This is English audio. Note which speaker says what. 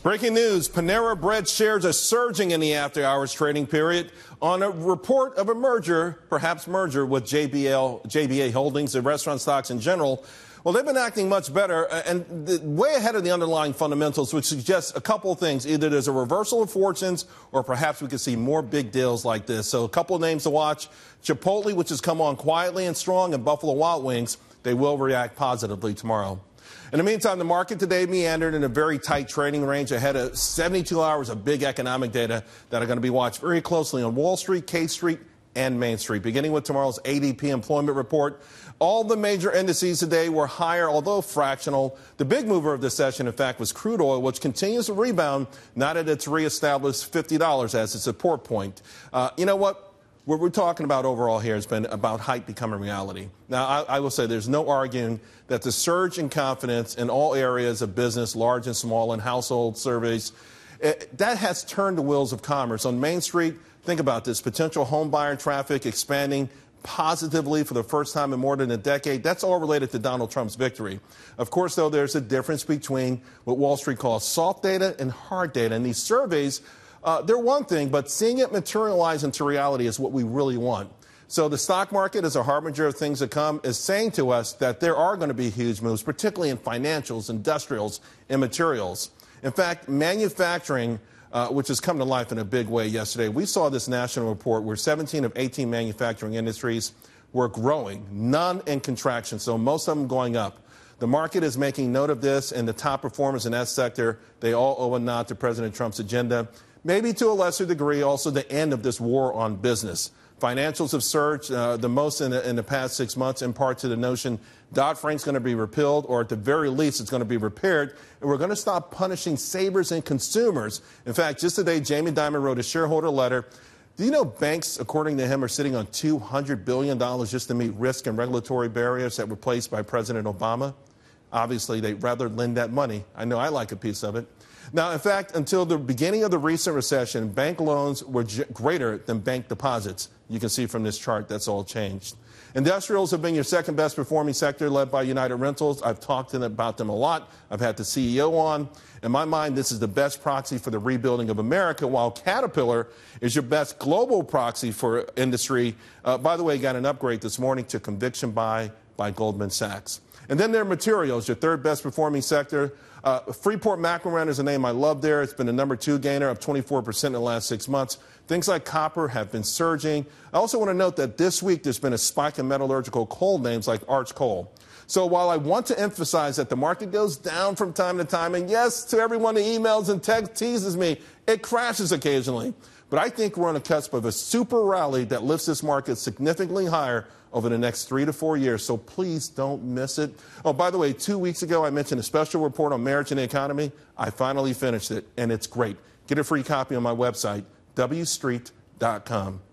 Speaker 1: Breaking news, Panera Bread shares are surging in the after-hours trading period on a report of a merger, perhaps merger with JBA Holdings and restaurant stocks in general. Well, they've been acting much better and way ahead of the underlying fundamentals, which suggests a couple of things. Either there's a reversal of fortunes or perhaps we could see more big deals like this. So a couple of names to watch. Chipotle, which has come on quietly and strong, and Buffalo Wild Wings. They will react positively tomorrow. In the meantime, the market today meandered in a very tight trading range ahead of 72 hours of big economic data that are going to be watched very closely on Wall Street, K Street, and Main Street. Beginning with tomorrow's ADP employment report, all the major indices today were higher, although fractional. The big mover of this session, in fact, was crude oil, which continues to rebound, not at its reestablished $50 as its support point. You know what? What we're talking about overall here has been about hype becoming reality. Now, I will say there's no arguing that the surge in confidence in all areas of business, large and small, and household surveys, that has turned the wheels of commerce. On Main Street, think about this, potential home buyer traffic expanding positively for the first time in more than a decade. That's all related to Donald Trump's victory. Of course, though, there's a difference between what Wall Street calls soft data and hard data. And these surveys, they're one thing, but seeing it materialize into reality is what we really want. So the stock market, as a harbinger of things to come, is saying to us that there are going to be huge moves, particularly in financials, industrials, and materials. In fact, manufacturing, which has come to life in a big way yesterday, we saw this national report where 17 of 18 manufacturing industries were growing, none in contraction, so most of them going up. The market is making note of this, and the top performers in that sector, they all owe a nod to President Trump's agenda. Maybe to a lesser degree, also the end of this war on business. Financials have surged the most in the past 6 months, in part to the notion Dodd-Frank's going to be repealed, or at the very least, it's going to be repaired, and we're going to stop punishing savers and consumers. In fact, just today, Jamie Dimon wrote a shareholder letter. Do you know banks, according to him, are sitting on $200 billion just to meet risk and regulatory barriers that were placed by President Obama? Obviously, they'd rather lend that money. I know I like a piece of it. Now, in fact, until the beginning of the recent recession, bank loans were greater than bank deposits. You can see from this chart that's all changed. Industrials have been your second best performing sector, led by United Rentals. I've talked about them a lot. I've had the CEO on. In my mind, this is the best proxy for the rebuilding of America, while Caterpillar is your best global proxy for industry. By the way, got an upgrade this morning to conviction buy by Goldman Sachs. And then there are materials, your third best performing sector. Freeport-McMoRan is a name I love there. It's been a number 2 gainer, up 24% in the last 6 months. Things like copper have been surging. I also want to note that this week there's been a spike in metallurgical coal names like Arch Coal. So while I want to emphasize that the market goes down from time to time, and yes, to everyone who emails and teases me, it crashes occasionally. But I think we're on the cusp of a super rally that lifts this market significantly higher over the next 3 to 4 years, so please don't miss it. Oh, by the way, 2 weeks ago, I mentioned a special report on marriage and the economy. I finally finished it, and it's great. Get a free copy on my website, wstreet.com.